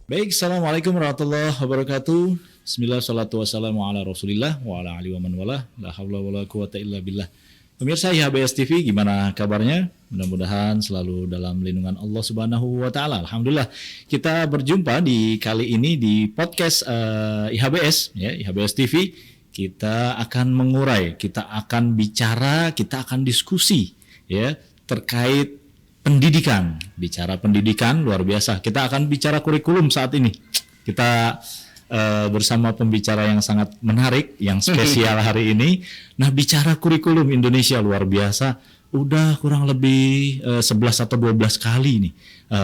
Baik, Assalamualaikum warahmatullahi wabarakatuh. Bismillah, salatu wassalamu ala rasulillah wa ala alihi wa man walah. La hawla wa la quwata illa billah. Pemirsa IHBS TV, gimana kabarnya? Mudah-mudahan selalu dalam lindungan Allah Subhanahu wa Ta'ala. Alhamdulillah, kita berjumpa di kali ini di podcast IHBS, ya, IHBS TV. Kita akan mengurai, kita akan bicara, kita akan diskusi, ya, terkait pendidikan. Bicara pendidikan luar biasa. Kita akan bicara kurikulum saat ini. Kita bersama pembicara yang sangat menarik, yang spesial hari ini. Nah, bicara kurikulum Indonesia luar biasa. Udah kurang lebih 11 atau 12 kali nih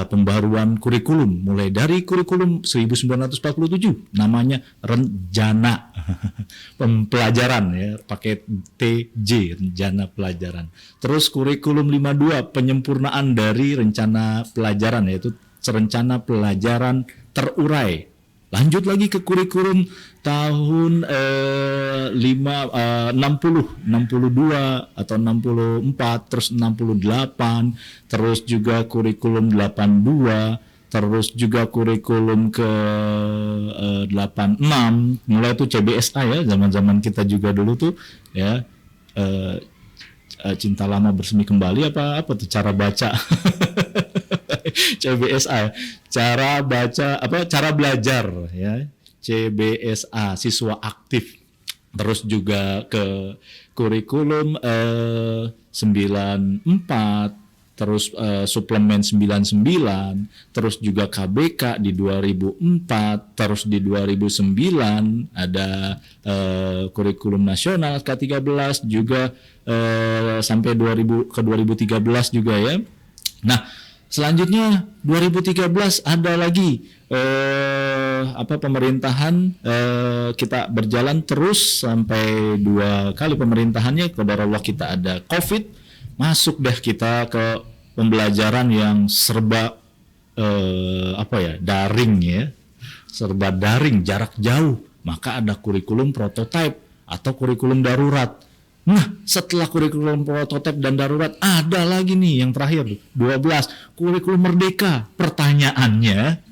pembaruan kurikulum. Mulai dari kurikulum 1947, namanya Rencana Pembelajaran, ya, pakai TJ, Rencana Pelajaran. Terus kurikulum 52, penyempurnaan dari rencana pelajaran, yaitu Rencana Pelajaran Terurai. Lanjut lagi ke kurikulum tahun 62 atau 64, terus 68, terus juga kurikulum 82, terus juga kurikulum ke 86, mulai itu CBSA, ya, zaman-zaman kita juga dulu tuh, ya, cinta lama bersemi kembali apa tuh cara baca. CBSA, cara belajar, ya, CBSA, siswa aktif. Terus juga ke kurikulum 94, terus suplemen 99, terus juga KBK di 2004, terus di 2009 ada kurikulum nasional K13 juga sampai 2013 juga, ya. Nah, selanjutnya 2013 ada lagi pemerintahan, kita berjalan terus sampai 2 kali pemerintahannya. Kepada Allah kita ada COVID, masuk deh kita ke pembelajaran yang serba daring, ya, serba daring, jarak jauh. Maka ada kurikulum prototipe atau kurikulum darurat. Nah, setelah kurikulum prototipe dan darurat, ada lagi nih yang terakhir, 12, kurikulum merdeka. Pertanyaannya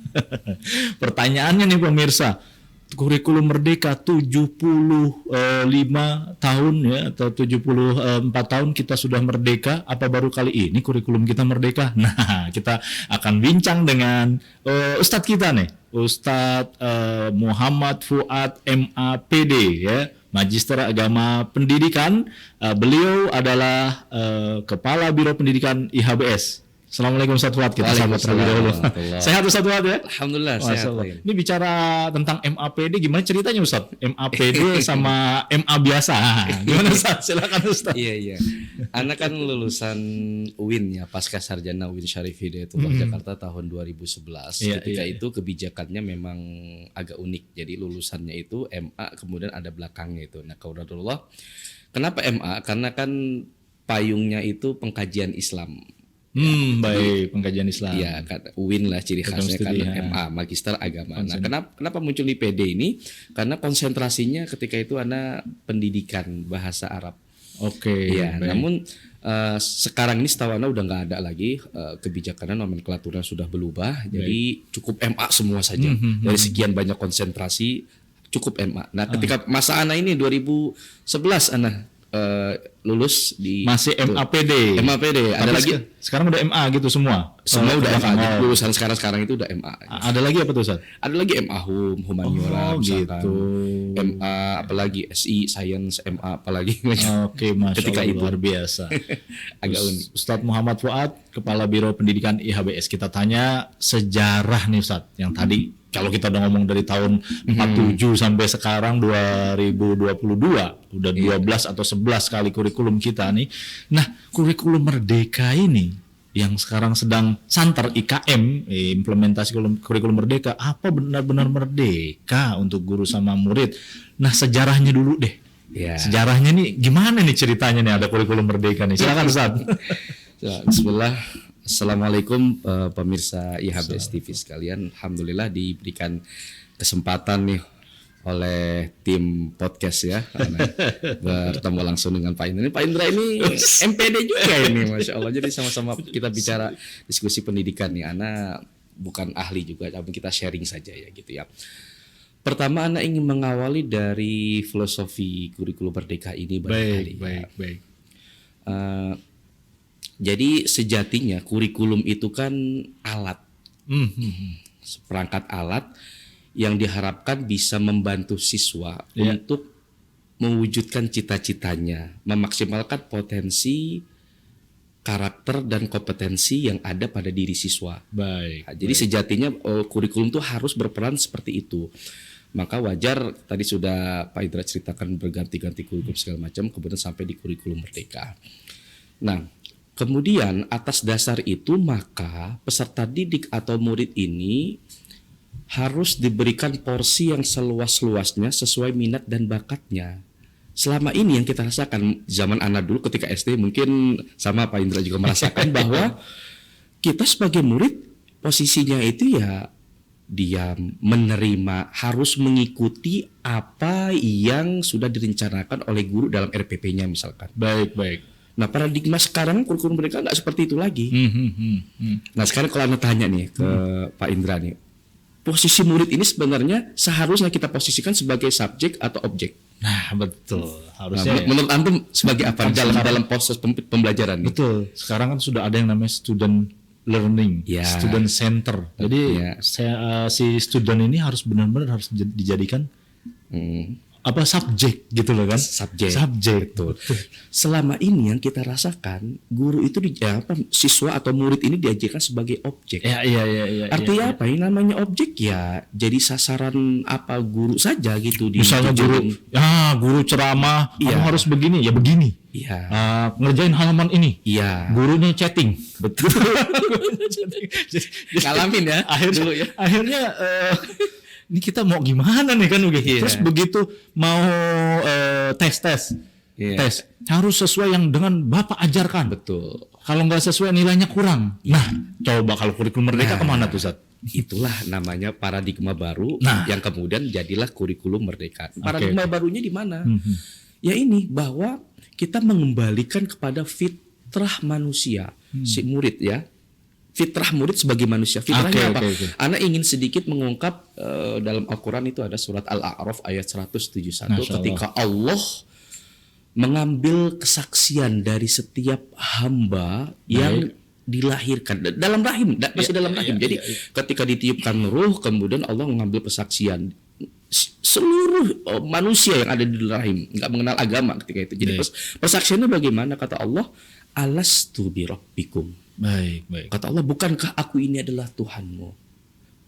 nih pemirsa, kurikulum merdeka 75 tahun, ya, atau 74 tahun kita sudah merdeka, apa baru kali ini kurikulum kita merdeka? Nah, kita akan bincang dengan Ustadz kita nih, Ustadz Muhammad Fuad MAPD, ya, Magister Agama Pendidikan. Beliau adalah Kepala Biro Pendidikan IHBS. Assalamualaikum Ustadz Fuad. Kita sambut terlebih dahulu. Sehat Ustadz Fuad, ya? Alhamdulillah sehat. Ini bicara tentang MAPD, gimana ceritanya Ustadz? MAPD sama MA biasa. Gimana Ustadz? Silakan Ustadz. Iya. Anak kan lulusan UIN, ya, Pasca Sarjana UIN Syarif Hidayatullah Jakarta tahun 2011. Ketika itu kebijakannya memang agak unik. Jadi lulusannya itu MA, kemudian ada belakangnya itu. Nah, qadarullah. Kenapa MA? Karena kan payungnya itu pengkajian Islam. Baik, pengkajian Islam. Iya, UIN lah ciri khasnya kan, MA, Magister Agama. Nah, kenapa muncul di PD ini? Karena konsentrasinya ketika itu anak pendidikan bahasa Arab. Oke. Ya, namun sekarang ini setahu anak udah nggak ada lagi, kebijakannya, nomenklaturnya sudah berubah. Jadi cukup MA semua saja. Dari sekian banyak konsentrasi cukup MA. Nah, ketika masa anak ini 2011 anak lulus di masih MAPD. Ada lagi sekarang udah MA gitu semua. Semua udah MA. Lulusan sekarang itu udah MA. Ada lagi apa tuh Ustaz? Ada lagi MA Humaniora, gitu. MA apalagi SI Science, MA apalagi. Oke, Masya ketika Allah, itu luar biasa. Agak unik. Ustadz Muhammad Fuad, Kepala Biro Pendidikan IHBS. Kita tanya sejarah nih Ustadz, yang tadi kalau kita udah ngomong dari tahun 47 sampai sekarang 2022, udah 12 atau 11 kali kurikulum kita nih. Nah, kurikulum merdeka ini yang sekarang sedang santer IKM, implementasi kurikulum merdeka, apa benar-benar merdeka untuk guru sama murid? Nah, sejarahnya dulu deh. Ya. Sejarahnya nih gimana nih ceritanya nih ada kurikulum merdeka nih? Silakan Ustaz. Bismillah. Assalamualaikum pemirsa IHBS TV sekalian. Alhamdulillah diberikan kesempatan nih oleh tim podcast ya bertemu langsung dengan Pak Indra. Pak Indra ini MPD juga ini, Masya Allah. Jadi sama-sama kita bicara diskusi pendidikan nih. Anak bukan ahli juga, tapi kita sharing saja ya gitu ya. Pertama, Ana ingin mengawali dari filosofi kurikulum merdeka ini barangkali. Baik. Jadi sejatinya kurikulum itu kan alat, seperangkat alat yang diharapkan bisa membantu siswa untuk mewujudkan cita-citanya, memaksimalkan potensi, karakter dan kompetensi yang ada pada diri siswa. Jadi sejatinya kurikulum itu harus berperan seperti itu. Maka wajar tadi sudah Pak Indra ceritakan berganti-ganti kurikulum segala macam, kemudian sampai di kurikulum merdeka. Nah, kemudian atas dasar itu maka peserta didik atau murid ini harus diberikan porsi yang seluas-luasnya sesuai minat dan bakatnya. Selama ini yang kita rasakan zaman anak dulu ketika SD, mungkin sama Pak Indra juga merasakan bahwa kita sebagai murid posisinya itu ya diam, menerima, harus mengikuti apa yang sudah direncanakan oleh guru dalam RPP-nya misalkan. Baik. Nah, paradigma sekarang kurikulum mereka nggak seperti itu lagi. Nah, sekarang kalau Anda tanya nih ke Pak Indra nih, posisi murid ini sebenarnya seharusnya kita posisikan sebagai subjek atau objek. Nah, betul. Harusnya menurut Antum sebagai apa dalam proses pembelajaran ini? Betul. Sekarang kan sudah ada yang namanya student learning, student center. Jadi si student ini harus benar-benar harus dijadikan subjek gitu loh kan? Subjek. Betul. Selama ini yang kita rasakan, guru itu siswa atau murid ini diajarkan sebagai objek. Iya. Artinya apa? Yang namanya objek ya jadi sasaran apa guru saja gitu. Misalnya guru ceramah, kamu harus begini, ya begini. Iya. Ngerjain halaman ini. Iya. Gurunya chatting. Betul. Ngalamin ya. Akhirnya ini kita mau gimana nih kan begitu. Terus begitu mau tes harus sesuai yang dengan Bapak ajarkan. Betul. Kalau nggak sesuai nilainya kurang. Nah, coba kalau kurikulum merdeka kemana tuh, Ustaz? Itulah namanya paradigma baru yang kemudian jadilah kurikulum merdeka. Paradigma barunya di mana? Ya ini bahwa kita mengembalikan kepada fitrah manusia si murid ya. Fitrah murid sebagai manusia. Fitrahnya apa? Ana ingin sedikit mengungkap dalam Al-Quran itu ada surat Al-A'raf ayat 171 ketika Allah mengambil kesaksian dari setiap hamba yang dilahirkan dalam rahim, masih dalam rahim. Jadi ketika ditiupkan ruh, kemudian Allah mengambil kesaksian seluruh manusia yang ada di rahim, nggak mengenal agama ketika itu. Jadi persaksiannya bagaimana? Kata Allah, alastu bi rabbikum. Baik. Kata Allah, bukankah aku ini adalah Tuhanmu?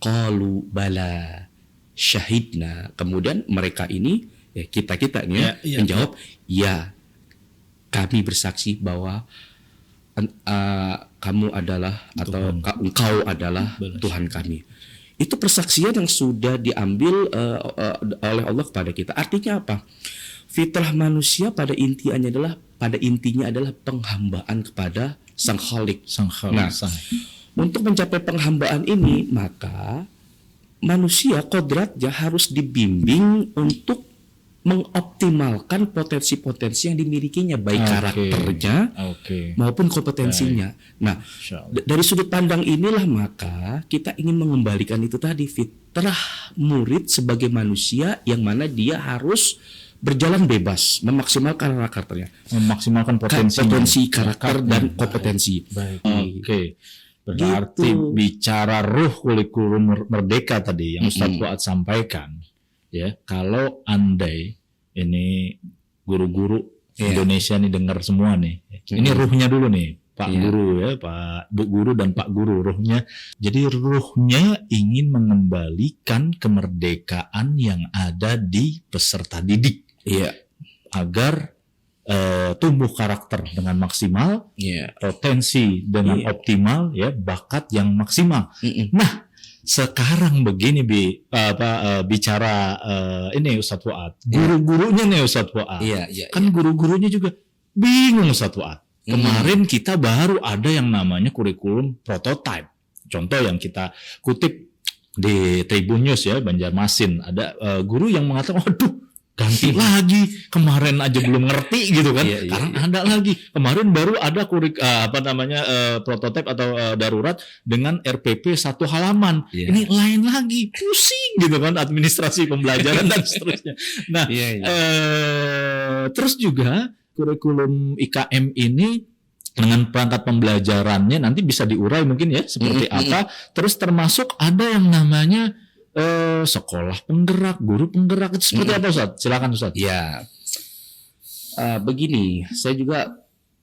Qalu bala syahidna. Kemudian mereka ini, kita ini menjawab, ya kami bersaksi bahwa kamu adalah atau engkau adalah Tuhan kami. Itu persaksian yang sudah diambil oleh Allah kepada kita. Artinya apa? Fitrah manusia pada intinya adalah penghambaan kepada Sang Khalik. Nah, untuk mencapai penghambaan ini, maka manusia kodratnya harus dibimbing untuk mengoptimalkan potensi-potensi yang dimilikinya, baik karakternya maupun kompetensinya. Nah, dari sudut pandang inilah maka kita ingin mengembalikan itu tadi, fitrah murid sebagai manusia yang mana dia harus berjalan bebas, memaksimalkan karakternya, memaksimalkan potensi karakter dan kompetensi. Berarti bicara ruh kurikulum merdeka tadi yang Ustaz Fuad sampaikan, ya, kalau andai ini guru-guru Indonesia nih dengar semua nih, ini ruhnya dulu nih, Pak Guru ya, Pak Bu Guru dan Pak Guru, ruhnya. Jadi ruhnya ingin mengembalikan kemerdekaan yang ada di peserta didik. Agar tumbuh karakter dengan maksimal, potensi dengan optimal, ya, bakat yang maksimal. Nah, sekarang begini bicara ini Ustadz Fuad, guru-gurunya nih Ustadz Fuad, kan guru-gurunya juga bingung Ustadz Fuad. Kemarin kita baru ada yang namanya kurikulum prototype. Contoh yang kita kutip di Tribun News ya, Banjarmasin, ada guru yang mengatakan, waduh, ganti lagi, kemarin aja belum ngerti gitu kan, Iya, iya, sekarang iya. ada lagi, kemarin baru ada prototipe atau darurat dengan RPP 1 halaman, Iya. ini lain lagi, pusing gitu kan administrasi pembelajaran dan seterusnya. Nah, Iya, iya. terus juga kurikulum IKM ini dengan perangkat pembelajarannya nanti bisa diurai mungkin ya seperti apa. Terus termasuk ada yang namanya sekolah penggerak, guru penggerak, itu seperti apa Ustaz? Silakan Ustaz. Ya, begini, saya juga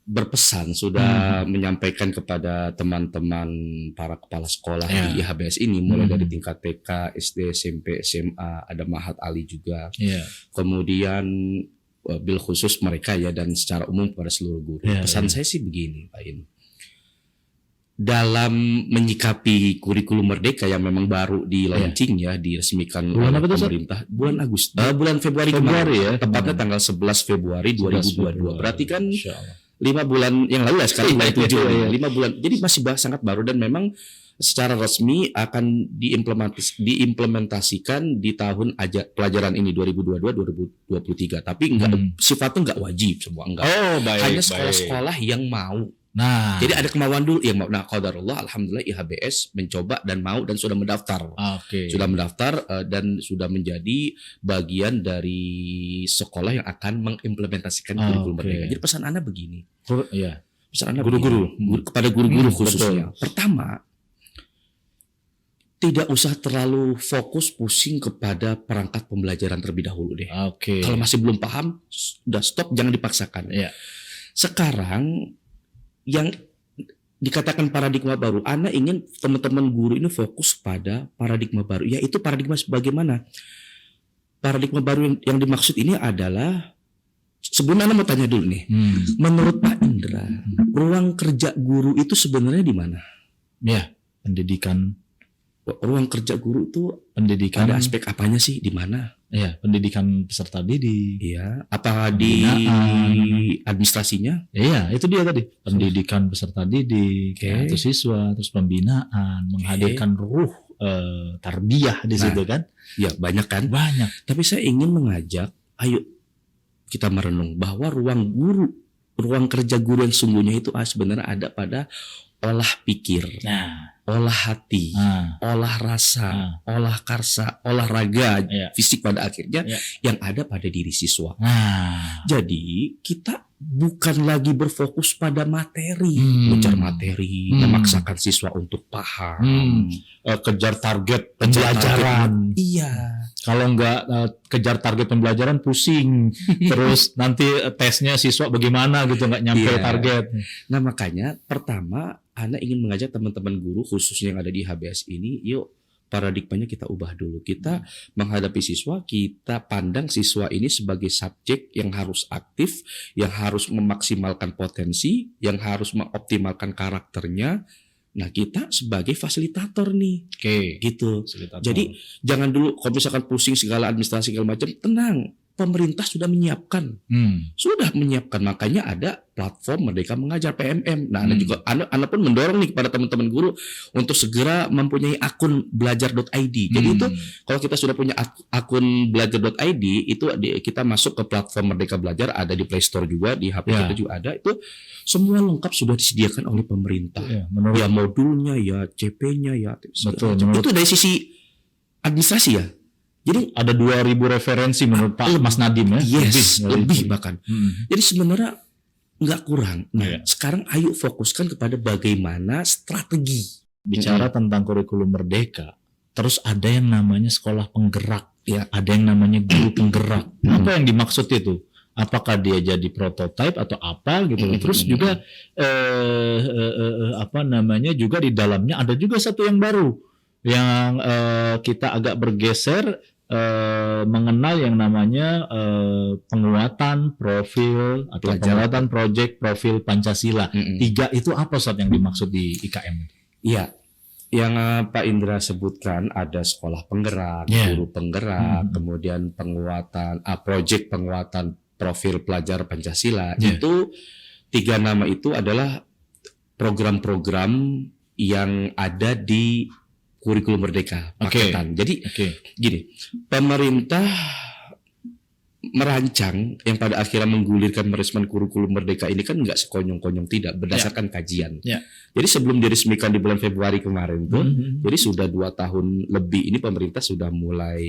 berpesan sudah menyampaikan kepada teman-teman para kepala sekolah di IHBS ini, mulai dari tingkat TK, SD, SMP, SMA, ada Mahat Ali juga. Kemudian bil khusus mereka ya, dan secara umum kepada seluruh guru. Pesan saya sih begini, Pak In. Dalam menyikapi kurikulum merdeka yang memang baru di launching ya, diresmikan oleh pemerintah bulan Februari kemarin ya, tepatnya tanggal 11 Februari 2022. Berarti kan 5 bulan yang lalu ya, sekarang bulan 7 5 bulan. Jadi masih sangat baru, dan memang secara resmi akan diimplementasikan di tahun pelajaran ini 2022-2023. Tapi sifatnya enggak wajib semua, enggak. Hanya sekolah-sekolah yang mau. Nah, jadi ada kemauan dulu yang mau. Nah, qadarullah, alhamdulillah IHBS mencoba dan mau dan sudah mendaftar. Sudah mendaftar dan sudah menjadi bagian dari sekolah yang akan mengimplementasikan kurikulum merdeka. Jadi pesan Anda begini. Pesan Anda guru-guru kepada guru-guru khususnya. Pertama, tidak usah terlalu fokus pusing kepada perangkat pembelajaran terlebih dahulu deh. Kalau masih belum paham, udah stop, jangan dipaksakan. Sekarang yang dikatakan paradigma baru, Anda ingin teman-teman guru ini fokus pada paradigma baru, yaitu paradigma sebagaimana. Paradigma baru yang dimaksud ini adalah, sebelum Anda mau tanya dulu nih, menurut Pak Indra, ruang kerja guru itu sebenarnya di mana? Ya, pendidikan. Ruang kerja guru itu pendidikan, ada aspek apanya sih, di mana? Ya, pendidikan peserta didik. Iya, apa di administrasinya? Iya, itu dia tadi. Pendidikan peserta didik, itu siswa, terus pembinaan, menghadirkan ruh tarbiyah di situ kan? Ya, banyak kan? Banyak. Tapi saya ingin mengajak, ayo kita merenung bahwa ruang kerja guru yang sungguhnya itu sebenarnya ada pada olah pikir, olah hati, olah rasa, olah karsa, olahraga, fisik pada akhirnya yang ada pada diri siswa. Jadi kita bukan lagi berfokus pada materi, mengejar materi, memaksakan siswa untuk paham, kejar target pembelajaran. Iya. Kalau nggak kejar target pembelajaran pusing, terus nanti tesnya siswa bagaimana gitu, nggak nyampe target. Nah, makanya pertama Anda ingin mengajak teman-teman guru khususnya yang ada di HBS ini, yuk paradigmanya kita ubah dulu. Kita menghadapi siswa, kita pandang siswa ini sebagai subjek yang harus aktif, yang harus memaksimalkan potensi, yang harus mengoptimalkan karakternya. Nah, kita sebagai fasilitator nih. Gitu. Jadi jangan dulu kalau misalkan pusing segala administrasi segala macam, tenang. Pemerintah sudah menyiapkan. Makanya ada platform Merdeka Mengajar PMM. Nah, Anda pun mendorong nih kepada teman-teman guru untuk segera mempunyai akun belajar.id. Jadi itu kalau kita sudah punya akun belajar.id, itu kita masuk ke platform Merdeka Belajar, ada di Play Store juga, di HP kita juga ada. Itu semua lengkap sudah disediakan oleh pemerintah. Ya modulnya, ya CP-nya, ya betul. Itu dari sisi administrasi ya. Jadi ada 2.000 referensi menurut Pak Mas Nadim ya. Lebih bahkan. Jadi sebenarnya nggak kurang. Nah, sekarang ayo fokuskan kepada bagaimana strategi. Bicara tentang kurikulum merdeka, terus ada yang namanya sekolah penggerak, ada yang namanya guru penggerak. Apa yang dimaksud itu? Apakah dia jadi prototipe atau apa gitu? Terus juga juga di dalamnya ada juga satu yang baru yang kita agak bergeser mengenal yang namanya penguatan profil atau penguatan proyek profil Pancasila. 3 itu apa Ustaz yang dimaksud di IKM? Iya, yang Pak Indra sebutkan ada sekolah penggerak, guru penggerak, kemudian penguatan proyek penguatan profil pelajar Pancasila. Itu 3 nama itu adalah program-program yang ada di kurikulum merdeka paketan. Jadi gini, pemerintah merancang yang pada akhirnya menggulirkan meresmikan kurikulum merdeka ini kan nggak sekonyong-konyong, tidak berdasarkan kajian. Jadi sebelum diresmikan di bulan Februari kemarin tuh, jadi sudah 2 tahun lebih ini pemerintah sudah mulai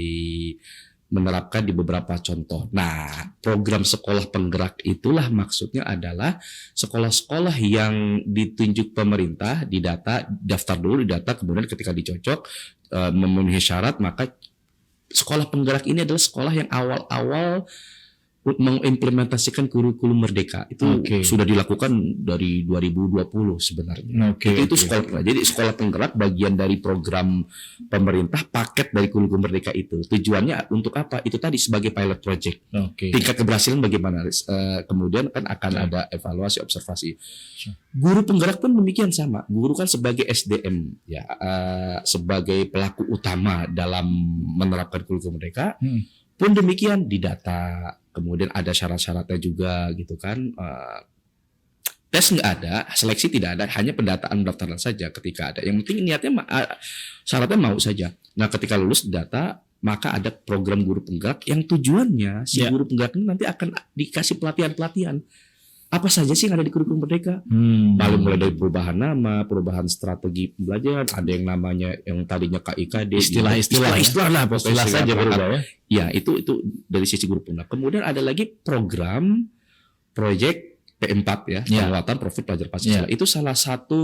menerapkan di beberapa contoh. Nah, program sekolah penggerak itulah maksudnya adalah sekolah-sekolah yang ditunjuk pemerintah didata, daftar dulu didata, kemudian ketika dicocok memenuhi syarat, maka sekolah penggerak ini adalah sekolah yang awal-awal mengimplementasikan kurikulum merdeka. Itu sudah dilakukan dari 2020 sebenarnya. Itu sekolah penggerak. Jadi sekolah penggerak bagian dari program pemerintah, paket dari kurikulum merdeka itu. Tujuannya untuk apa? Itu tadi sebagai pilot project. Tingkat keberhasilan bagaimana? Kemudian kan akan ada evaluasi, observasi. Guru penggerak pun demikian sama. Guru kan sebagai SDM, ya, sebagai pelaku utama dalam menerapkan kurikulum merdeka. Pun demikian didata, kemudian ada syarat-syaratnya juga gitu kan. Tes nggak ada, seleksi tidak ada, hanya pendataan pendaftaran saja ketika ada. Yang penting niatnya syaratnya mau saja. Nah, ketika lulus data, maka ada program guru penggerak yang tujuannya si guru penggerak ini nanti akan dikasih pelatihan-pelatihan. Apa saja sih yang ada di kurikulum merdeka? Mulai dari perubahan nama, perubahan strategi pembelajaran, ada yang namanya yang tadinya KIKD, istilah lah, istilah saja berubah ya. Ya, itu dari sisi guru penggerak. Kemudian ada lagi program proyek P4 ya, penguatan profil pelajar Pancasila. Itu salah satu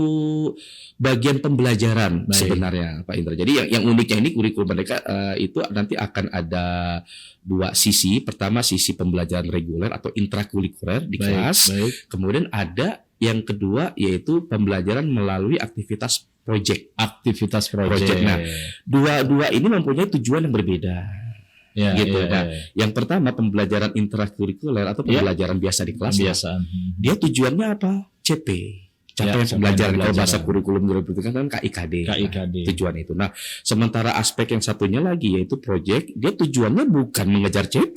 bagian pembelajaran sebenarnya Pak Indra. Jadi yang uniknya ini kurikulum merdeka itu nanti akan ada 2 sisi. Pertama sisi pembelajaran reguler atau intrakurikuler di kelas. Kemudian ada yang kedua yaitu pembelajaran melalui aktivitas proyek. Nah, dua ini mempunyai tujuan yang berbeda. Yang pertama pembelajaran intrakurikuler atau pembelajaran biasa di kelas. Dia tujuannya apa? CP. Capaian pembelajaran. Kalau bahasa kurikulum kan KIKD. Tujuan itu. Nah, sementara aspek yang satunya lagi yaitu proyek, dia tujuannya bukan mengejar CP.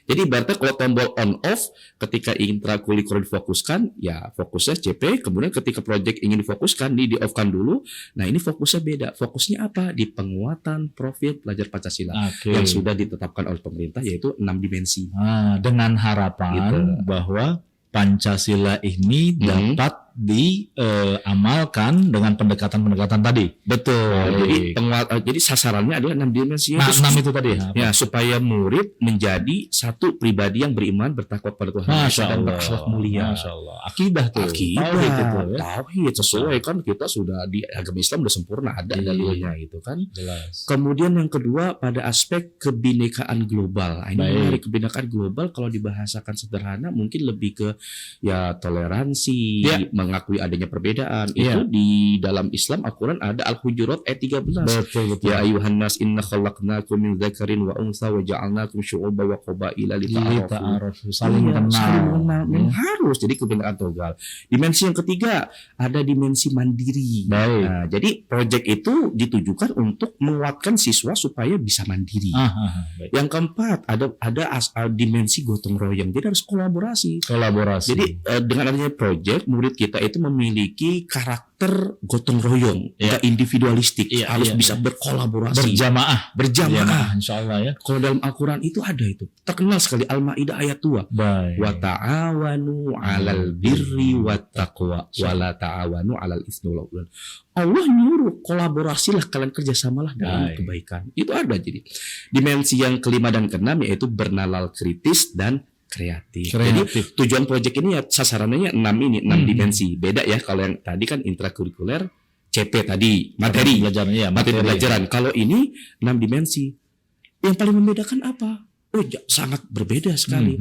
Jadi ibaratnya kalau tombol on off ketika intrakurikuler difokuskan, ya fokusnya CP. Kemudian ketika proyek ingin difokuskan, di off-kan dulu. Nah ini fokusnya beda. Fokusnya apa? Di penguatan profil pelajar Pancasila yang sudah ditetapkan oleh pemerintah, yaitu 6 dimensi. Dengan harapan bahwa Pancasila ini dapat diamalkan dengan pendekatan-pendekatan tadi. Betul. Jadi sasarannya adalah 6 dimensi. Nah, 6 itu tadi ya, supaya murid menjadi satu pribadi yang beriman, bertakwa kepada Tuhan dan berakhlak mulia. Masya Allah. Akidah Tauhid sesuai kan kita sudah di agama Islam sudah sempurna, ada dalilnya itu kan. Jelas. Kemudian yang kedua pada aspek kebinekaan global. Ini menarik, kebinekaan global kalau dibahasakan sederhana mungkin lebih ke ya toleransi, mengakui adanya perbedaan. Itu di dalam Islam Al-Quran ada Al-Hujurat ayat 13. Betul. Ya ayuhan nas inna khalaqnakum min dzakarin wa untha wa ja'alnakum syu'uban wa qabaila lita'arafu. Saling kenal. Memang harus jadi kebinekaan tunggal. Dimensi yang ketiga ada dimensi mandiri. Nah, jadi proyek itu ditujukan untuk menguatkan siswa supaya bisa mandiri. Yang keempat ada dimensi gotong royong. Jadi harus kolaborasi. Jadi dengan adanya proyek, murid kita itu memiliki karakter gotong royong, enggak individualistik, harus bisa berkolaborasi, berjamaah. Insyaallah ya. Kalau dalam Al-Quran itu ada itu, terkenal sekali Al-Maidah ayat 2. Wa ta'awanu 'alal birri wat taqwa wa la ta'awanu 'alal itsmi wal 'udwan. Allah nyuruh kolaborasilah, kalian kerjasamalah dalam kebaikan. Itu ada. Jadi dimensi yang kelima dan keenam yaitu bernalar kritis dan kreatif. Jadi tujuan proyek ini ya sasarannya 6 dimensi. Beda ya kalau yang tadi kan intrakurikuler, CP tadi materi pelajaran. Kalau ini 6 dimensi. Yang paling membedakan apa? Sangat berbeda sekali.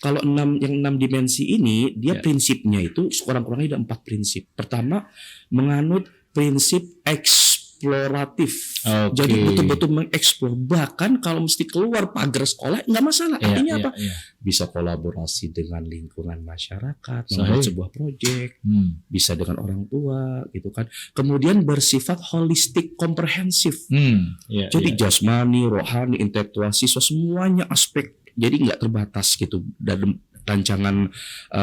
Kalau 6 dimensi ini dia prinsipnya itu kurang-kurangnya ada 4 prinsip. Pertama, menganut prinsip eksploratif. Jadi betul-betul mengeksplor. Bahkan kalau mesti keluar pagar sekolah nggak masalah. Artinya apa? Bisa kolaborasi dengan lingkungan masyarakat, membuat sebuah proyek, bisa dengan orang tua, gitu kan. Kemudian bersifat holistik, komprehensif. Jadi jasmani, rohani, intelektual siswa semuanya aspek. Jadi nggak terbatas gitu dalam rancangan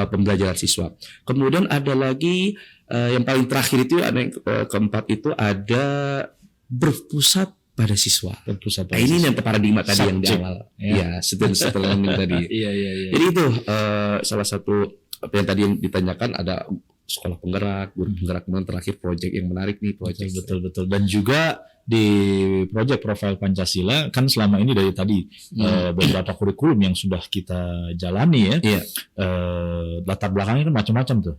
pembelajaran siswa. Kemudian ada lagi yang paling terakhir itu ada yang keempat itu ada berpusat kepada siswa. Terpusat Nah, ini yang paradigma tadi yang di Subject. awal. Ya. Iya, student learning tadi. Iya. Jadi itu salah satu apa yang tadi yang ditanyakan, ada sekolah penggerak, guru penggerak, kemudian terakhir proyek yang menarik nih, proyek. Betul. Dan juga di proyek profil Pancasila kan selama ini dari tadi beberapa kurikulum yang sudah kita jalani ya. Iya. Latar belakangnya kan macam-macam tuh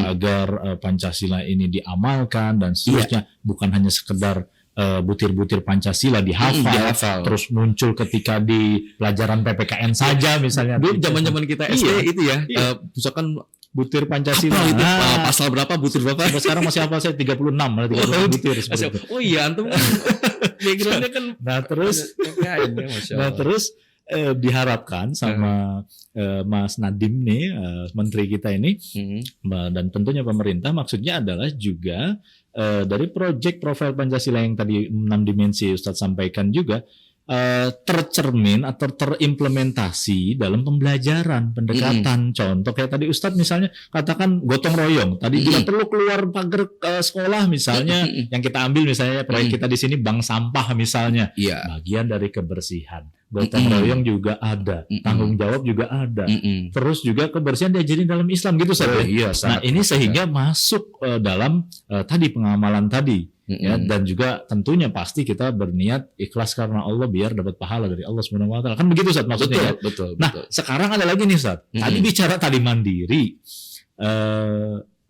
agar Pancasila ini diamalkan dan seterusnya, bukan hanya sekedar butir-butir Pancasila dihafal, terus muncul ketika di pelajaran PPKN saja misalnya. Dulu zaman-zaman kita SD itu ya, misalkan butir Pancasila. Apa itu? Pasal berapa, butir berapa? Sampai sekarang masih hafal saya 36 butir seperti itu. Oh iya, antum backgroundnya kan. Nah terus diharapkan sama Mas Nadiem nih, menteri kita ini, dan tentunya pemerintah, maksudnya adalah juga dari proyek profil Pancasila yang tadi 6 dimensi Ustadz sampaikan juga tercermin atau terimplementasi dalam pembelajaran, pendekatan. Contoh kayak tadi Ustadz misalnya katakan gotong royong. Tadi tidak perlu keluar pagar sekolah misalnya. Yang kita ambil misalnya proyek kita di sini bank sampah misalnya. Bagian dari kebersihan. Gotong royong juga ada, tanggung jawab juga ada. Terus juga kebersihan diajarin dalam Islam gitu saja. Nah ini sehingga masuk dalam tadi pengamalan tadi. Ya, dan juga tentunya pasti kita berniat ikhlas karena Allah biar dapat pahala dari Allah Subhanahu wa taala. Kan begitu Ustaz maksudnya. Betul. Nah, sekarang ada lagi nih Ustaz. Tadi bicara tadi mandiri.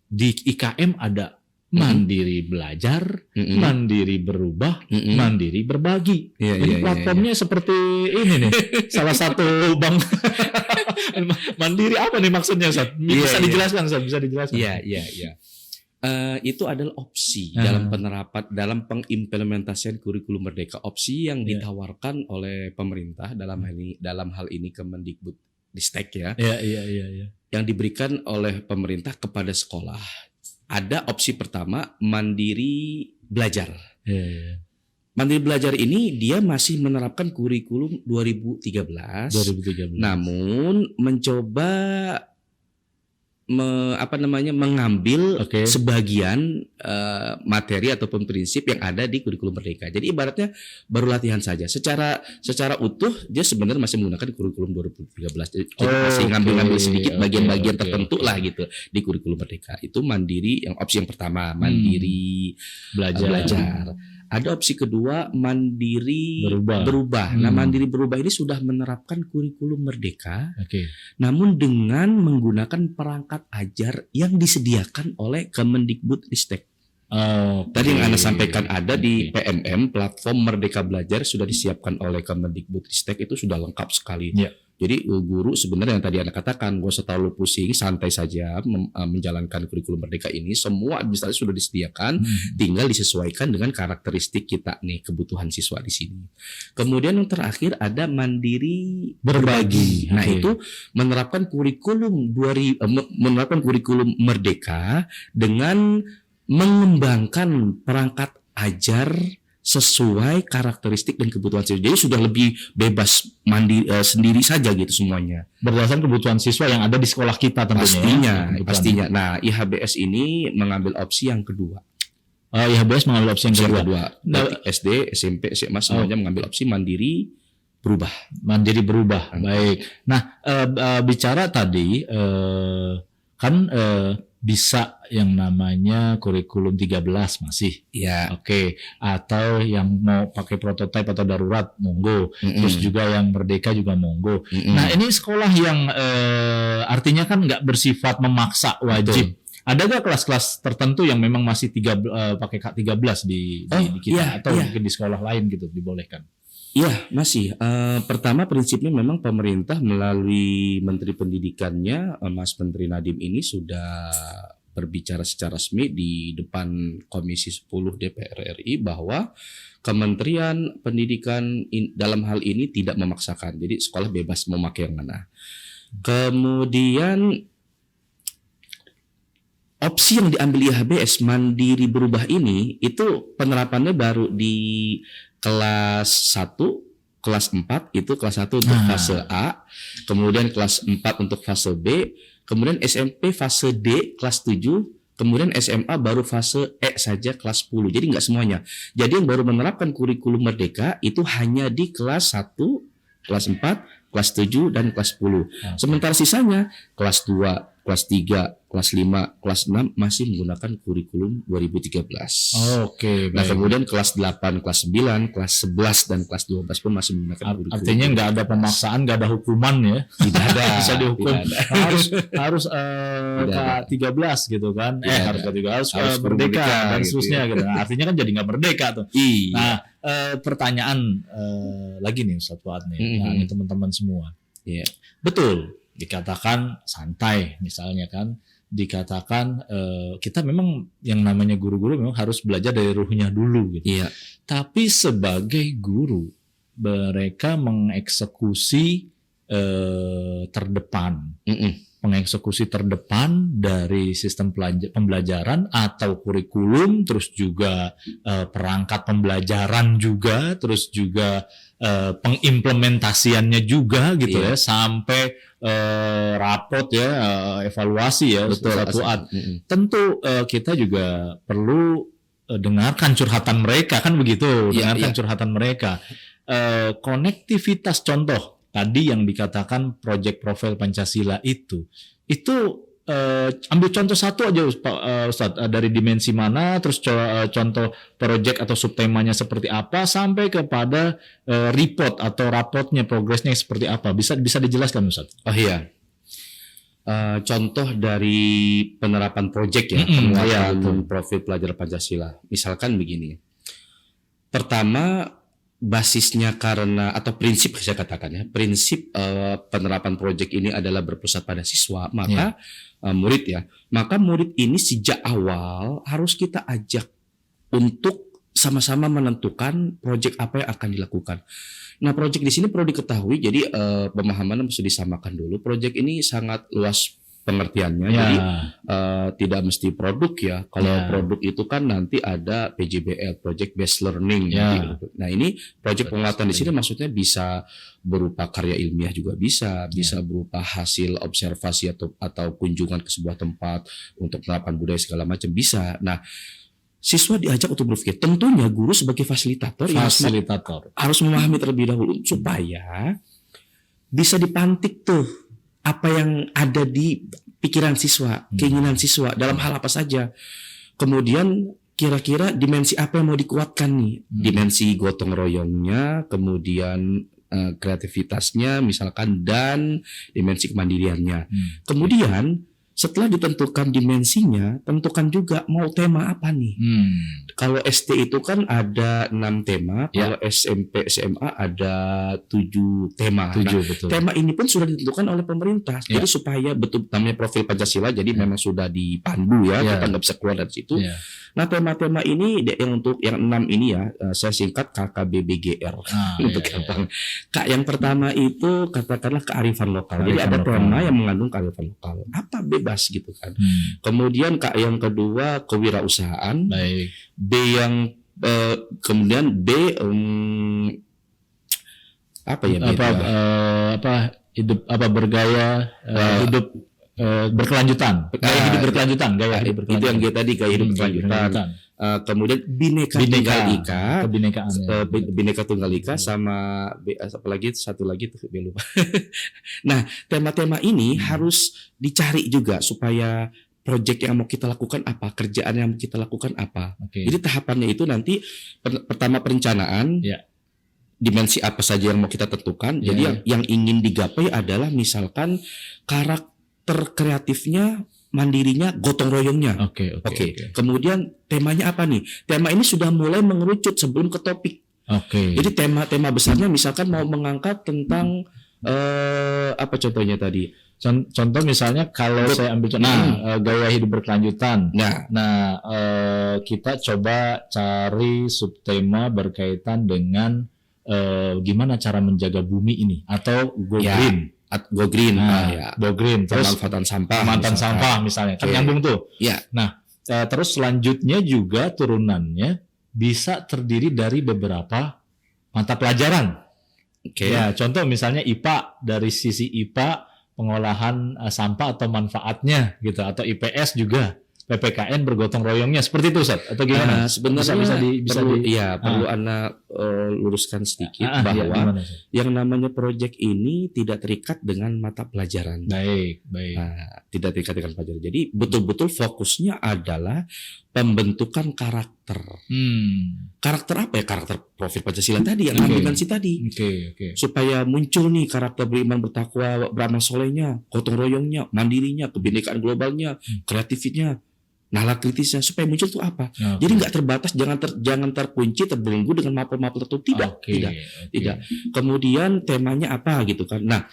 Di IKM ada mandiri belajar, mandiri berubah, mandiri berbagi. Jadi platformnya seperti ini nih. Salah satu bank mandiri apa nih maksudnya Ustaz? Bisa dijelaskan Ustaz, bisa dijelaskan. Iya. Itu adalah opsi dalam penerapan, dalam pengimplementasian kurikulum merdeka, opsi yang ditawarkan oleh pemerintah dalam hal ini Kemendikbudristek ya. Iya. Yang diberikan oleh pemerintah kepada sekolah. Ada opsi pertama, mandiri belajar. Mandiri belajar ini dia masih menerapkan kurikulum 2013. Namun mencoba mengambil sebagian materi ataupun prinsip yang ada di kurikulum merdeka. Jadi ibaratnya baru latihan saja. Secara utuh dia sebenarnya masih menggunakan kurikulum 2013. Jadi masih ngambil sedikit bagian-bagian tertentu lah gitu di kurikulum merdeka. Itu mandiri, yang opsi yang pertama, mandiri belajar. Ada opsi kedua, mandiri berubah. Nah, mandiri berubah ini sudah menerapkan kurikulum merdeka, namun dengan menggunakan perangkat ajar yang disediakan oleh Kemendikbudristek. Tadi yang Anda sampaikan ada di PMM, platform Merdeka Belajar, sudah disiapkan oleh Kemendikbudristek, itu sudah lengkap sekali. Jadi guru sebenarnya yang tadi Anda katakan, gak usah terlalu pusing, santai saja menjalankan kurikulum merdeka ini. Semua administrasi sudah disediakan, tinggal disesuaikan dengan karakteristik kita nih, kebutuhan siswa di sini. Kemudian yang terakhir ada mandiri berbagi. Nah itu menerapkan kurikulum merdeka dengan mengembangkan perangkat ajar sesuai karakteristik dan kebutuhan siswa. Jadi sudah lebih bebas sendiri saja gitu semuanya. Berdasarkan kebutuhan siswa yang ada di sekolah kita tentunya. Pastinya. Nah, IHBS ini mengambil opsi yang kedua. IHBS mengambil opsi yang kedua. SD, SMP, SMA semuanya mengambil opsi mandiri berubah. Mandiri berubah. Baik. Nah, bicara tadi bisa yang namanya kurikulum 13 masih. Atau yang mau pakai prototipe atau darurat monggo. Terus juga yang merdeka juga monggo. Nah, ini sekolah yang artinya kan nggak bersifat memaksa wajib. Ada nggak kelas-kelas tertentu yang memang masih pakai K13 di kita atau mungkin di sekolah lain gitu dibolehkan? Iya, masih. Pertama prinsipnya memang pemerintah melalui Menteri Pendidikannya, Mas Menteri Nadiem ini sudah berbicara secara resmi di depan Komisi 10 DPR RI bahwa Kementerian Pendidikan dalam hal ini tidak memaksakan. Jadi sekolah bebas mau pakai yang mana. Kemudian opsi yang diambil IHBS mandiri berubah ini itu penerapannya baru di kelas 1, kelas 4 itu kelas 1 untuk fase A, kemudian kelas 4 untuk fase B, kemudian SMP fase D kelas 7 Kemudian SMA baru fase E saja kelas 10. Jadi nggak semuanya. Jadi yang baru menerapkan kurikulum merdeka itu hanya di kelas 1, kelas 4, kelas 7, dan kelas 10. Sementara sisanya kelas 2, kelas 3, kelas 5, kelas 6 masih menggunakan kurikulum 2013. Oke, Nah, baik. kemudian kelas 8, kelas 9, kelas 11, dan kelas 12 pun masih menggunakan kurikulum. Artinya nggak ada pemaksaan, nggak ada hukuman ya. Tidak ada. Bisa dihukum. Tidak ada. Harus Tidak ada. K13 gitu kan. Tidak ada. Harus K13 harus Harus merdeka merdeka dan gitu seterusnya ya. gitu. Nah, artinya kan jadi nggak merdeka tuh. Iya. Nah, pertanyaan lagi nih Ustaz Fuad nih. Nah, ini teman-teman semua. Iya. Betul, dikatakan santai misalnya kan, dikatakan kita memang yang namanya guru-guru memang harus belajar dari ruhnya dulu gitu. Iya. Tapi sebagai guru mereka mengeksekusi terdepan, mengeksekusi terdepan dari sistem pembelajaran atau kurikulum, terus juga perangkat pembelajaran juga, terus juga pengimplementasiannya juga gitu ya, sampai rapot ya, evaluasi ya. Betul. Tentu kita juga perlu dengarkan curhatan mereka kan begitu, dengarkan curhatan mereka. Konektivitas contoh tadi yang dikatakan Project Profile Pancasila itu ambil contoh satu aja Ustadz, dari dimensi mana, terus contoh project atau subtemanya seperti apa, sampai kepada report atau rapotnya, progresnya seperti apa, bisa dijelaskan Ustadz? Oh iya. Contoh dari penerapan project ya, penguatan profil pelajar Pancasila. Misalkan begini. Pertama, basisnya karena atau prinsip saya katakan ya, prinsip penerapan proyek ini adalah berpusat pada siswa, maka murid ya, maka murid ini sejak awal harus kita ajak untuk sama-sama menentukan proyek apa yang akan dilakukan. Nah, proyek di sini perlu diketahui, jadi pemahaman mesti disamakan dulu. Proyek ini sangat luas pengertiannya, jadi tidak mesti produk ya. Kalau produk itu kan nanti ada PJBL, Project Based Learning. Nah, ini proyek penguatan di sini maksudnya bisa berupa karya ilmiah juga bisa berupa hasil observasi atau kunjungan ke sebuah tempat untuk penerapan budaya segala macam bisa. Nah, siswa diajak untuk berpikir. Tentunya guru sebagai fasilitator harus memahami terlebih dahulu supaya bisa dipantik tuh apa yang ada di pikiran siswa, keinginan siswa dalam hal apa saja. Kemudian kira-kira dimensi apa yang mau dikuatkan nih? Dimensi gotong royongnya, kemudian kreativitasnya misalkan, dan dimensi kemandiriannya. Kemudian setelah ditentukan dimensinya, tentukan juga mau tema apa nih. Kalau SD itu kan ada 6 tema, kalau SMP, SMA ada 7 tema. Tema ini pun sudah ditentukan oleh pemerintah. Jadi supaya betul namanya profil Pancasila, jadi memang sudah dipandu ya, kita nggak bisa keluar dari situ. Nah, tema-tema ini yang untuk yang 6 ini ya, saya singkat KKBBGR untuk gampang. Kak, yang pertama itu katakanlah kearifan lokal. Jadi ada tema yang mengandung kearifan lokal. Apa bebas gitu kan. Kemudian Kak yang kedua kewirausahaan. B yang kemudian B apa ya? Hidup bergaya hidup berkelanjutan. Gaya hidup berkelanjutan. Itu yang dia tadi, gaya hidup berkelanjutan. Kemudian Bhinneka Tunggal Ika sama apalagi satu lagi tuh lupa. Nah, tema-tema ini harus dicari juga supaya proyek yang mau kita lakukan apa, kerjaan yang mau kita lakukan apa. Jadi tahapannya itu nanti pertama perencanaan, dimensi apa saja yang mau kita tentukan. Jadi yang ingin digapai adalah misalkan karakter kreatifnya, mandirinya, gotong royongnya. Kemudian temanya apa nih? Tema ini sudah mulai mengerucut sebelum ke topik. Jadi tema besarnya misalkan mau mengangkat tentang apa contohnya tadi? Contoh misalnya kalau saya ambil contoh gaya hidup berkelanjutan. Kita coba cari subtema berkaitan dengan gimana cara menjaga bumi ini, atau go green. Go green, go green. Terus pemanfaatan sampah misalnya, kan nyambung tuh. Nah, terus selanjutnya juga turunannya bisa terdiri dari beberapa mata pelajaran. Contoh misalnya IPA, dari sisi IPA pengolahan sampah atau manfaatnya gitu, atau IPS juga PPKN bergotong royongnya seperti itu Ustaz atau gimana? Sebenarnya perlu Anda luruskan sedikit bahwa yang namanya proyek ini tidak terikat dengan mata pelajaran. Baik. Tidak terikat dengan pelajaran. Jadi betul-betul fokusnya adalah pembentukan karakter. Karakter apa ya? Karakter profil Pancasila tadi yang dimensi tadi. Supaya muncul nih karakter beriman, bertakwa, beramal solehnya, gotong royongnya, mandirinya, kebinekaan globalnya, kreativitasnya, nalar kritisnya, supaya muncul tuh apa? Jadi nggak terbatas, jangan terkunci, terbelenggu dengan mapel-mapel tertentu. Tidak. Kemudian temanya apa gitu kan? Nah,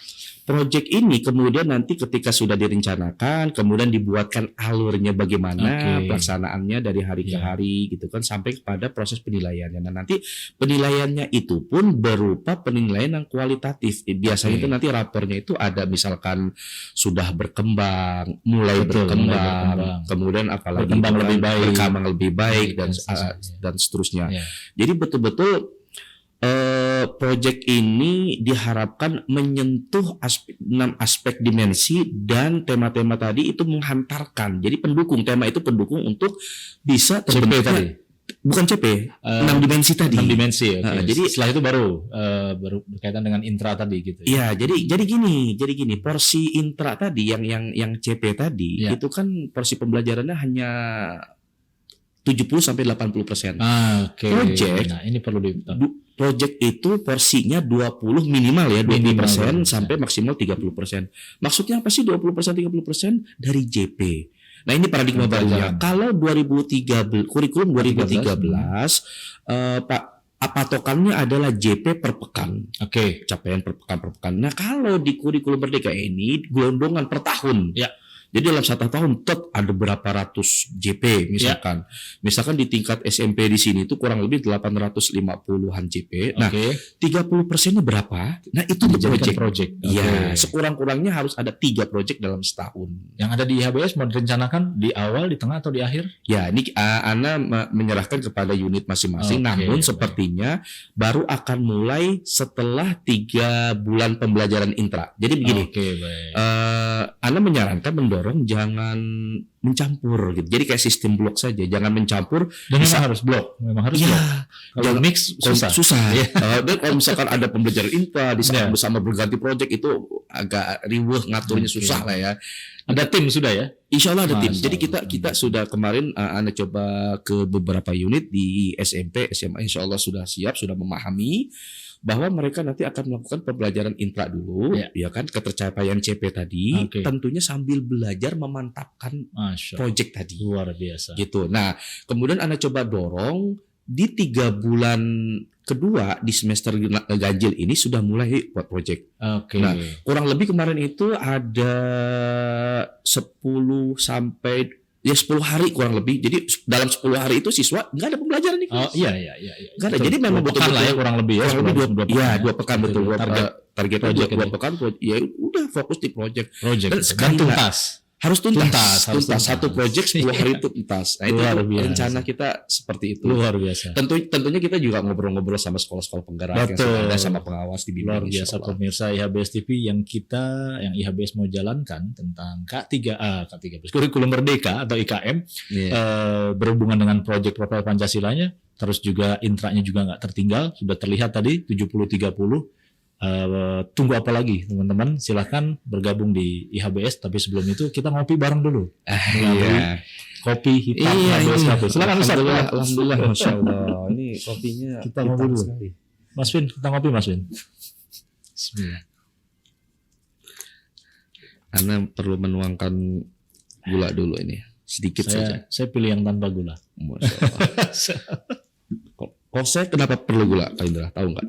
proyek ini kemudian nanti ketika sudah direncanakan, kemudian dibuatkan alurnya bagaimana pelaksanaannya dari hari ke hari gitu kan, sampai kepada proses penilaiannya. Nah, nanti penilaiannya itu pun berupa penilaian yang kualitatif. Biasanya itu nanti rapornya itu ada misalkan sudah berkembang, mulai berkembang, kemudian berkembang lebih baik dan seterusnya. Jadi betul-betul proyek ini diharapkan menyentuh 6 aspek dimensi dan tema-tema tadi itu menghantarkan. Jadi tema itu pendukung untuk bisa terbentuknya. Bukan CP, 6 dimensi tadi. 6 dimensi. Jadi setelah itu baru berkaitan dengan intra tadi gitu. Iya, jadi gini, porsi intra tadi yang CP tadi itu kan porsi pembelajarannya hanya 70-80%. Project, nah ini perlu project itu porsinya 20 minimal ya, 20% sampai maksimal 30%. Maksudnya apa sih 20% 30% dari JP? Nah, ini paradigma barunya. Kalau kurikulum 2013 patokannya adalah JP per pekan. Capaian per pekan. Nah, kalau di kurikulum Merdeka ini gelondongan per tahun. Jadi dalam 1 tahun ada berapa ratus JP misalkan. Misalkan di tingkat SMP di sini itu kurang lebih 850-an JP. Nah, 30%-nya berapa? Nah, itu project. Iya, sekurang-kurangnya harus ada 3 project dalam setahun. Yang ada di IHBS mau direncanakan di awal, di tengah atau di akhir? Ya, ini Ana menyerahkan kepada unit masing-masing. Namun sepertinya baru akan mulai setelah 3 bulan pembelajaran intra. Jadi begini. Ana menyarankan jangan mencampur gitu. Jadi kayak sistem blok saja, jangan mencampur. Dan memang harus blok. Kalau mix susah. Dan kalau misalkan ada pembelajaran intra di saat bersama berganti project itu agak riweuh ngaturnya, susah lah ya. Ada tim sudah ya? Insya Allah ada tim. Jadi kita sudah kemarin Anda coba ke beberapa unit di SMP, SMA, insya Allah sudah siap, sudah memahami bahwa mereka nanti akan melakukan pembelajaran intra dulu, ya kan, ketercapaian CP tadi, tentunya sambil belajar memantapkan project tadi. Luar biasa. Gitu. Nah, kemudian Anda coba dorong di 3 bulan kedua di semester ganjil ini sudah mulai buat project. Nah, kurang lebih kemarin itu ada 10 hari kurang lebih. Jadi dalam 10 hari itu siswa nggak ada pembelajaran nih. Iya. Nggak ada. Jadi memang betul-betul lah ya kurang lebih ya. Kurang lebih 2 pekan betul. Target project 2 pekan. Ya udah fokus di project. Dan sekarang tuntas. Harus tuntas. Satu project 10 hari itu tuntas. Nah, itu rencana kita seperti itu. Luar biasa. Tentunya kita juga ngobrol-ngobrol sama sekolah-sekolah penggerak yang ada, sama pengawas di bimbing. Luar biasa pemirsa IHBS TV yang IHBS mau jalankan tentang K3A, kurikulum Merdeka atau IKM, berhubungan dengan proyek profil Pancasilanya, terus juga intranya juga nggak tertinggal, sudah terlihat tadi 70-30. Tunggu apa lagi teman-teman, silahkan bergabung di IHBS, tapi sebelum itu kita ngopi bareng dulu. Kopi hitam IHBS Cafe. Silakan Ustaz. Alhamdulillah, Masya Allah. Ini kopinya kita ngopi dulu. Mas Vin, kita ngopi Mas Vin. Bismillah. Anda perlu menuangkan gula dulu ini, sedikit saja. Saya pilih yang tanpa gula. Masya Allah. Kok saya kenapa perlu gula, Pak Indra? Tahu nggak?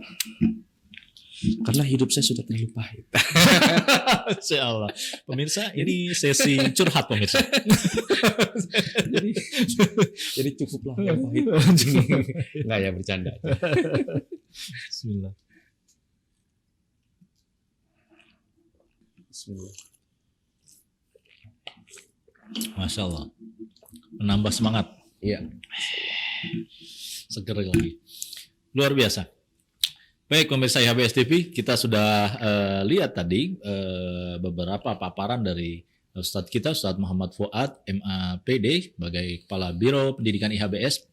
Karena hidup saya sudah terlalu pahit. Insya Allah. Pemirsa, ini sesi curhat pemirsa. jadi cukuplah yang pahit. Enggak ya, bercanda. Bismillah. Masya Allah. Menambah semangat. Iya. Seger lagi. Luar biasa. Baik pemirsa IHBS TV, kita sudah lihat tadi beberapa paparan dari Ustadz kita, Ustadz Muhammad Fuad, MAPD, sebagai Kepala Biro Pendidikan IHBS,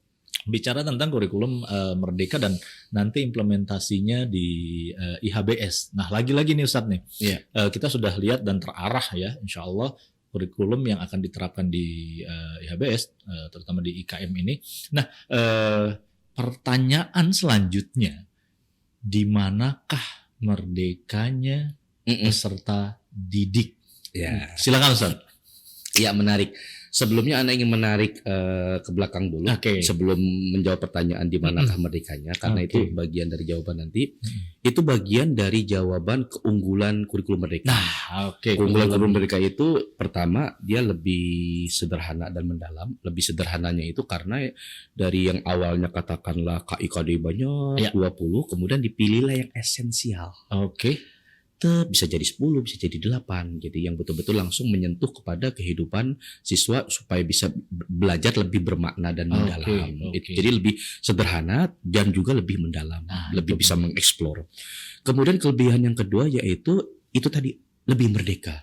bicara tentang kurikulum Merdeka dan nanti implementasinya di IHBS. Nah, lagi-lagi nih Ustadz nih, kita sudah lihat dan terarah ya, insya Allah kurikulum yang akan diterapkan di IHBS, terutama di IKM ini. Nah, pertanyaan selanjutnya, di manakah merdekanya peserta didik? Ya. Silakan Ustaz. Ya, menarik. Sebelumnya Anda ingin menarik ke belakang dulu sebelum menjawab pertanyaan di manakah merdekanya, karena itu bagian dari jawaban nanti. Itu bagian dari jawaban keunggulan kurikulum merdeka. Nah, keunggulan kurikulum merdeka itu pertama dia lebih sederhana dan mendalam. Lebih sederhananya itu karena dari yang awalnya katakanlah KIKD banyak 20, kemudian dipilihlah yang esensial. Bisa jadi 10, bisa jadi 8. Jadi yang betul-betul langsung menyentuh kepada kehidupan siswa supaya bisa belajar lebih bermakna dan mendalam. Jadi lebih sederhana dan juga lebih mendalam, lebih bisa mengeksplor. Kemudian kelebihan yang kedua yaitu itu tadi lebih merdeka.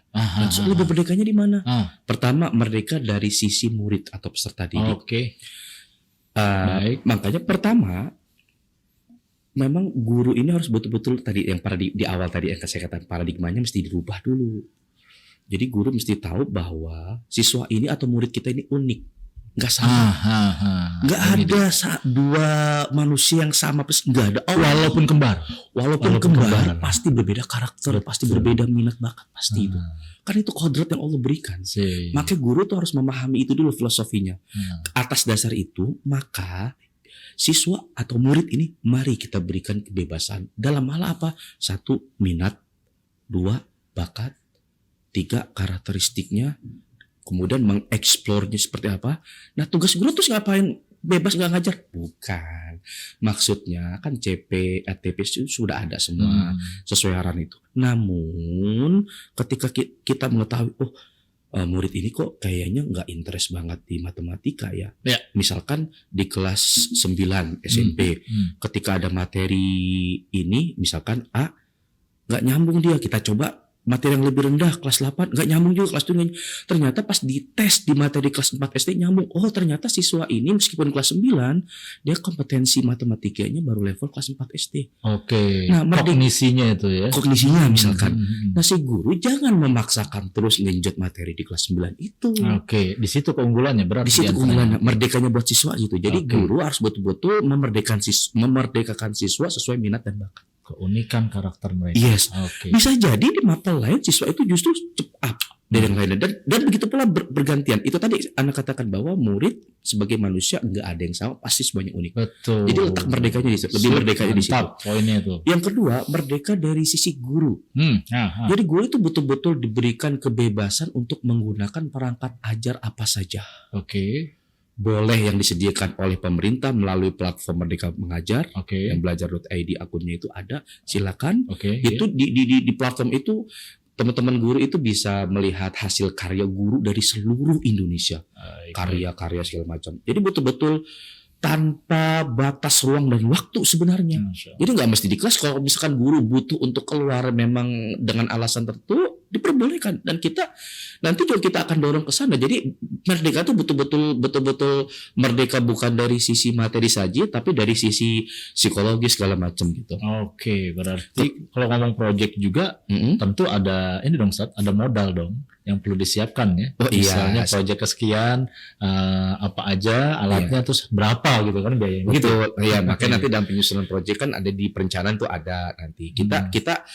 Lebih merdekanya di mana? Pertama, merdeka dari sisi murid atau peserta didik. Makanya pertama, memang guru ini harus betul-betul tadi yang di awal tadi yang saya katakan, paradigmanya mesti dirubah dulu. Jadi guru mesti tahu bahwa siswa ini atau murid kita ini unik, nggak sama, nggak ada dua manusia yang sama, nggak ada. Walaupun kembar, pasti berbeda karakter, pasti berbeda minat bakat, pasti itu. Kan itu kodrat yang Allah berikan. Maka guru tuh harus memahami itu dulu filosofinya. Atas dasar itu maka siswa atau murid ini mari kita berikan kebebasan dalam hal apa? 1, minat, 2, bakat, 3, karakteristiknya, kemudian mengeksplornya seperti apa. Nah, tugas guru terus ngapain? Bebas nggak ngajar? Bukan. Maksudnya kan CP, ATP sudah ada semua sesuai arahan itu. Namun ketika kita mengetahui murid ini kok kayaknya nggak interest banget di matematika ya. Misalkan di kelas 9 SMP, ketika ada materi ini, misalkan A, nggak nyambung dia, kita coba materi yang lebih rendah, kelas 8, nggak nyambung juga kelas 7. Ternyata pas dites di materi kelas 4 SD nyambung. Oh, ternyata siswa ini meskipun kelas 9, dia kompetensi matematikanya baru level kelas 4 SD. Nah, kognisinya itu ya. Kognisinya misalkan. Nah, si guru jangan memaksakan terus ngenjot materi di kelas 9 itu. Di situ keunggulannya berarti. Di situ keunggulannya, merdekanya buat siswa gitu. Jadi guru harus betul-betul memerdekakan siswa sesuai minat dan bakat. Keunikan karakter mereka. Bisa jadi di mata lain siswa itu justru cepat dari yang lainnya, dan begitu pula bergantian. Itu tadi Anda katakan bahwa murid sebagai manusia nggak ada yang sama, pasti semuanya unik. Betul. Jadi letak merdekanya di situ, lebih merdekanya di situ. Poinnya itu. Yang kedua, merdeka dari sisi guru. Jadi guru itu betul-betul diberikan kebebasan untuk menggunakan perangkat ajar apa saja. Boleh yang disediakan oleh pemerintah melalui platform Merdeka Mengajar, yang belajar.id akunnya itu ada, silakan. Itu di platform itu teman-teman guru itu bisa melihat hasil karya guru dari seluruh Indonesia, karya-karya segala macam. Jadi betul-betul tanpa batas ruang dan waktu sebenarnya. Jadi nggak mesti di kelas. Kalau misalkan guru butuh untuk keluar memang dengan alasan tertentu, diperbolehkan, dan kita nanti juga kita akan dorong ke sana. Jadi merdeka itu betul-betul merdeka bukan dari sisi materi saja, tapi dari sisi psikologis segala macam gitu. Berarti kalau ngomong project juga tentu ada ini dong Ustaz, ada modal dong yang perlu disiapkan ya. Misalnya project kesekian, apa aja alatnya, terus berapa gitu kan biayanya. Gitu. Makanya nanti dalam penyusunan project kan ada di perencanaan tuh ada nanti. Kita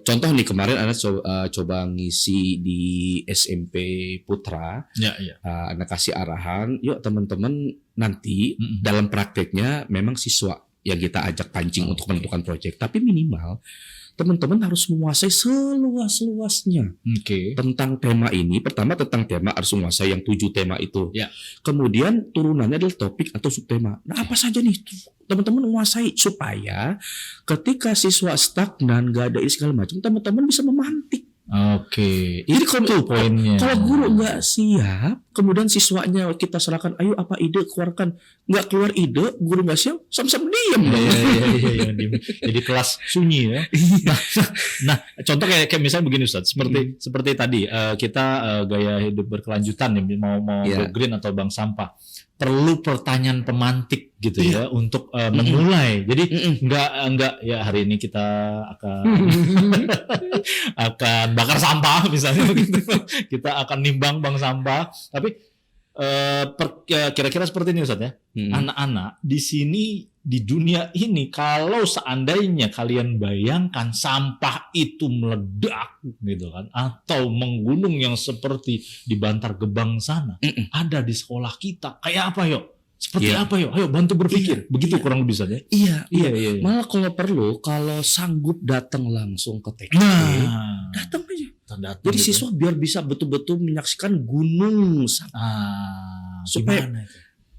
contoh nih kemarin Anda coba ngisi di SMP Putra. Anda kasih arahan, yuk teman-teman nanti dalam prakteknya memang siswa yang kita ajak pancing untuk menentukan proyek, tapi minimal teman-teman harus menguasai seluas-luasnya tentang tema ini. Pertama tentang tema harus menguasai yang 7 tema itu. Kemudian turunannya adalah topik atau subtema. Nah, apa saja nih teman-teman menguasai supaya ketika siswa stagnan, gak ada segala macam, teman-teman bisa memantik. Oke, Jadi itu poinnya. kalau guru nggak siap, kemudian siswanya kita serahkan, ayo apa ide keluarkan, nggak keluar ide, guru nggak siap, sama-sama diam dong. Iya. Jadi kelas sunyi ya. Nah, contoh kayak misalnya begini Ustaz, seperti tadi kita gaya hidup berkelanjutan ya, mau go green atau bank sampah, perlu pertanyaan pemantik gitu ya untuk memulai. Jadi enggak ya hari ini kita akan bakar sampah misalnya begitu. Kita akan nimbang bank sampah, tapi kira-kira seperti ini Ustaz ya. Anak-anak di sini di dunia ini kalau seandainya kalian bayangkan sampah itu meledak gitu kan atau menggunung yang seperti di Bantar Gebang sana ada di sekolah kita kayak apa yuk? Seperti apa yuk? Ayo bantu berpikir. Begitu kurang lebih Ustaz ya. Iya. Malah kalau perlu, kalau sanggup datang langsung ke TKP, datang aja. Jadi gitu. Siswa biar bisa betul-betul menyaksikan gunung sampah. Supaya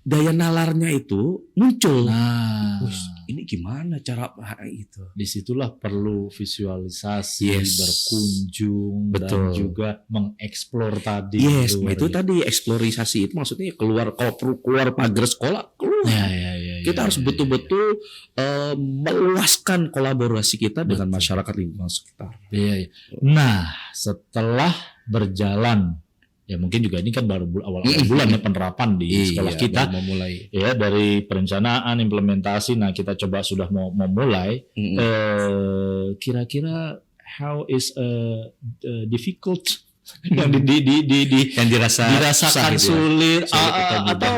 daya nalarnya itu muncul. Ini gimana cara itu? Disitulah perlu visualisasi, berkunjung, dan juga mengeksplor tadi. Itu tadi eksplorisasi itu maksudnya kalau perlu keluar pagar sekolah keluar. Kita harus betul-betul meluaskan kolaborasi kita dengan masyarakat lingkungan sekitar. Nah, setelah berjalan. Ya mungkin juga ini kan baru awal-awal bulan ya penerapan di sekolah kita memulai ya dari perencanaan implementasi. Nah kita coba sudah mau mulai. Kira-kira how is difficult yang dirasakan sulit atau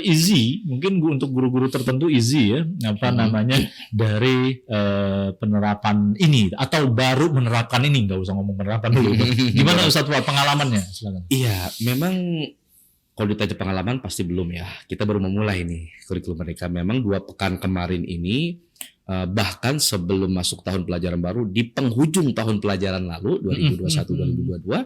easy mungkin untuk guru-guru tertentu easy ya namanya dari penerapan ini atau baru menerapkan ini, nggak usah ngomong penerapan dulu. Gimana Ustaz pengalamannya? Silakan. Iya, memang kalau ditanya pengalaman pasti belum ya. Kita baru memulai nih kurikulum mereka. Memang 2 pekan kemarin ini bahkan sebelum masuk tahun pelajaran baru di penghujung tahun pelajaran lalu 2021-2022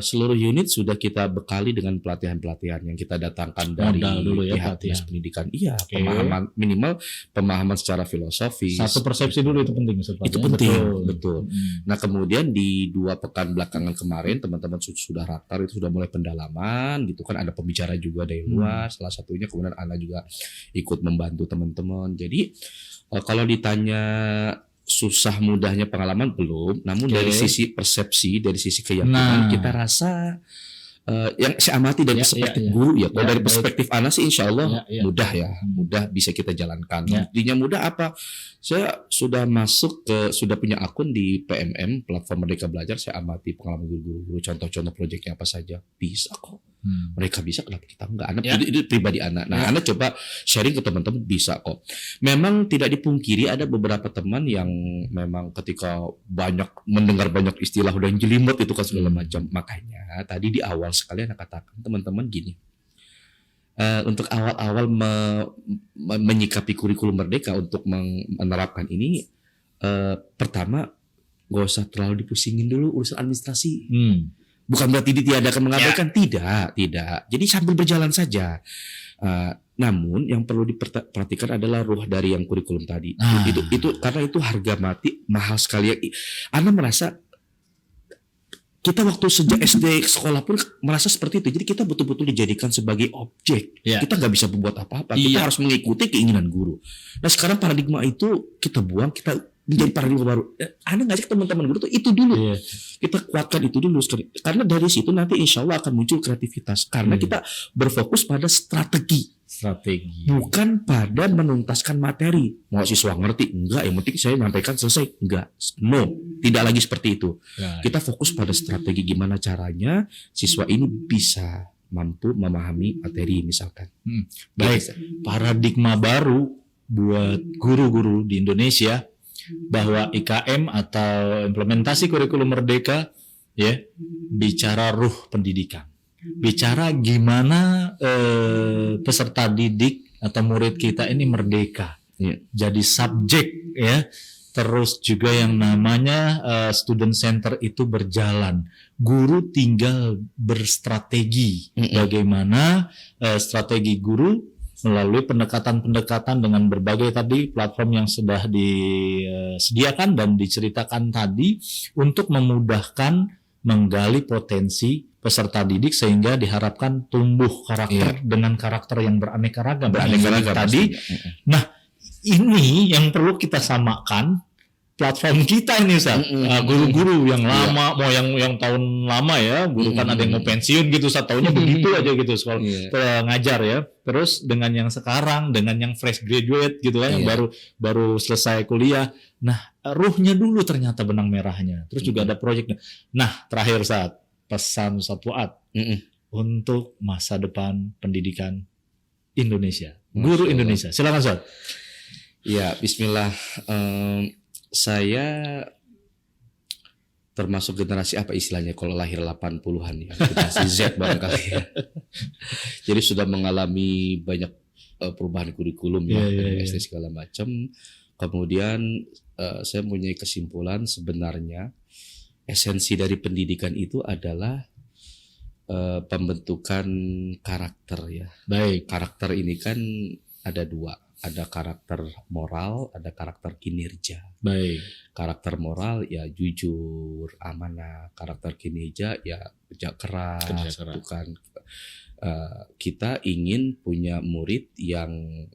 seluruh unit sudah kita bekali dengan pelatihan-pelatihan yang kita datangkan dari pihak dinas pendidikan. Pemahaman minimal pemahaman secara filosofis. Satu persepsi dulu itu penting. Itu penting, betul. Nah kemudian di 2 pekan belakangan kemarin teman-teman sudah raktar itu sudah mulai pendalaman gitu kan, ada pembicara juga dari luar. Salah satunya kemudian Ana juga ikut membantu teman-teman. Jadi kalau ditanya susah mudahnya pengalaman belum, namun dari sisi persepsi, dari sisi keyakinan kita rasa yang saya amati dari perspektif guru ya. Kalau dari perspektif Ana sih insya Allah mudah ya, mudah bisa kita jalankan. Intinya mudah apa? Saya sudah sudah punya akun di PMM, platform Merdeka Belajar. Saya amati pengalaman guru-guru, contoh-contoh proyeknya apa saja, bisa kok. Mereka bisa, kenapa kita enggak? Itu pribadi anak. Nah, anak coba sharing ke teman-teman, bisa kok. Memang tidak dipungkiri ada beberapa teman yang memang ketika mendengar banyak istilah udah jelimet itu kan segala macam. Makanya tadi di awal sekali anak katakan teman-teman gini. Untuk awal-awal menyikapi kurikulum Merdeka untuk menerapkan ini, pertama gak usah terlalu dipusingin dulu urusan administrasi. Bukan berarti ditiadakan mengabaikan, tidak. Jadi sambil berjalan saja. Namun yang perlu diperhatikan adalah ruh dari yang kurikulum tadi. Itu karena itu harga mati mahal sekali. Anda merasa kita waktu sejak SD sekolah pun merasa seperti itu. Jadi kita betul-betul dijadikan sebagai objek. Kita nggak bisa berbuat apa-apa. Kita harus mengikuti keinginan guru. Nah sekarang paradigma itu kita buang, kita menjadi paradigma baru. Anda ngajak teman-teman guru itu dulu. Kita kuatkan itu dulu. Karena dari situ nanti insya Allah akan muncul kreativitas. Karena kita berfokus pada strategi. Bukan pada menuntaskan materi. Mau siswa ngerti? Enggak. Yang penting saya menyampaikan selesai. Enggak. No. Tidak lagi seperti itu. Kita fokus pada strategi gimana caranya siswa ini bisa mampu memahami materi misalkan. Baik. Paradigma baru buat guru-guru di Indonesia bahwa IKM atau implementasi kurikulum Merdeka ya bicara ruh pendidikan, bicara gimana peserta didik atau murid kita ini merdeka, jadi subjek ya, terus juga yang namanya student center itu berjalan, guru tinggal berstrategi bagaimana strategi guru melalui pendekatan-pendekatan dengan berbagai tadi platform yang sudah disediakan dan diceritakan tadi untuk memudahkan menggali potensi peserta didik sehingga diharapkan tumbuh karakter dengan karakter yang beraneka ragam tadi. Nah, ini yang perlu kita samakan platform kita ini, Ustaz. Guru-guru yang lama, mau yang tahun lama ya, guru kan ada yang mau pensiun gitu, Ustaz, taunya begitu aja gitu sekolah ngajar ya. Terus dengan yang sekarang, dengan yang fresh graduate gitu kan, yang baru selesai kuliah. Nah, ruhnya dulu ternyata benang merahnya. Terus juga ada proyeknya. Nah, terakhir, Ustaz, pesan Ustaz Fuad untuk masa depan pendidikan Indonesia, guru Indonesia. Silakan, Ustaz. Ya, bismillah. Saya termasuk generasi apa istilahnya kalau lahir 80-an ya, generasi Z barangkali ya. Jadi sudah mengalami banyak perubahan kurikulum dari SD segala macam. Kemudian saya mempunyai kesimpulan sebenarnya esensi dari pendidikan itu adalah pembentukan karakter ya. Baik. Karakter ini kan ada dua. Ada karakter moral, ada karakter kinerja. Baik. Karakter moral ya jujur, amanah. Karakter kinerja ya kerja keras. Bukan kita ingin punya murid yang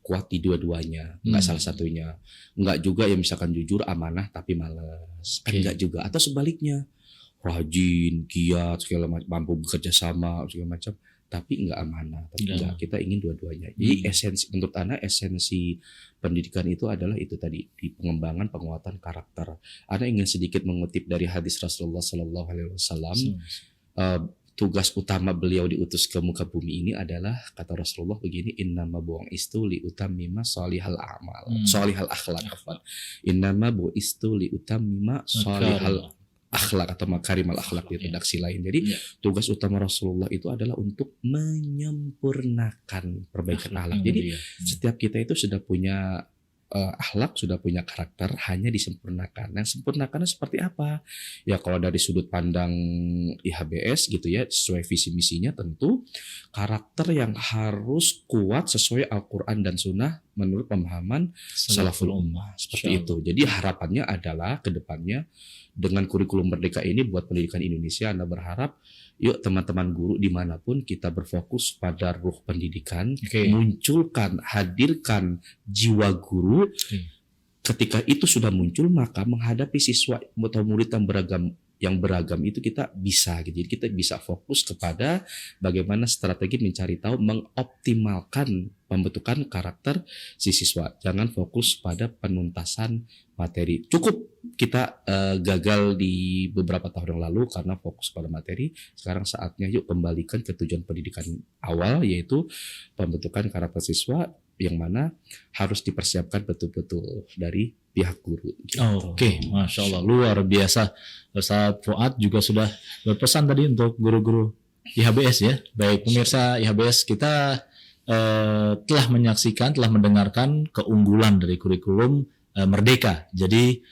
kuat di dua-duanya, nggak salah satunya. Nggak juga ya misalkan jujur, amanah tapi malas. Enggak juga. Atau sebaliknya, rajin, giat, segala macam, mampu bekerja sama, segala macam. Tapi enggak amanah, tapi enggak, kita ingin dua-duanya. Jadi menurut Ana esensi pendidikan itu adalah itu tadi, di pengembangan penguatan karakter. Ana ingin sedikit mengutip dari hadis Rasulullah Sallallahu Alaihi Wasallam. Tugas utama beliau diutus ke muka bumi ini adalah, kata Rasulullah begini, innama bu'istu li utammima shalihal a'mal, shalihal akhlaq. Innama bu'istu li utammima shalihal akhlak atau makarimal akhlak di redaksi lain. Jadi tugas utama Rasulullah itu adalah untuk menyempurnakan perbaikan akhlak. Jadi setiap kita itu sudah punya akhlak, sudah punya karakter, hanya disempurnakan. Nah, sempurnakannya seperti apa? Ya kalau dari sudut pandang IHBS gitu ya, sesuai visi misinya tentu karakter yang harus kuat sesuai Al-Quran dan Sunnah menurut pemahaman Salaful Ummah. Seperti itu. Jadi harapannya adalah ke depannya dengan kurikulum Merdeka ini buat pendidikan Indonesia, Anda berharap yuk teman-teman guru dimanapun kita berfokus pada ruh pendidikan, munculkan, hadirkan jiwa guru. Ketika itu sudah muncul, maka menghadapi siswa atau murid yang beragam itu kita bisa gitu. Jadi kita bisa fokus kepada bagaimana strategi mencari tahu, mengoptimalkan pembentukan karakter si siswa. Jangan fokus pada penuntasan materi. Cukup kita gagal di beberapa tahun yang lalu karena fokus pada materi. Sekarang saatnya yuk kembalikan ke tujuan pendidikan awal, yaitu pembentukan karakter siswa yang mana harus dipersiapkan betul-betul dari pihak guru. Gitu. Oke, Masya Allah, luar biasa. Ustaz Fuad juga sudah berpesan tadi untuk guru-guru IHBS ya. Baik pemirsa IHBS, kita telah menyaksikan, telah mendengarkan keunggulan dari kurikulum Merdeka. Jadi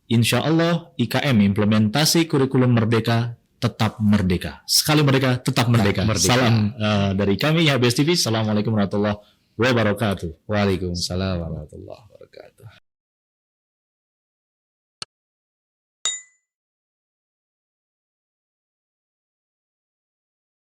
insya Allah IKM, implementasi kurikulum Merdeka, tetap merdeka. Sekali merdeka, tetap merdeka. Salam dari kami IHBS TV. Assalamualaikum warahmatullahi wabarakatuh. Waalaikumsalam warahmatullahi wabarakatuh.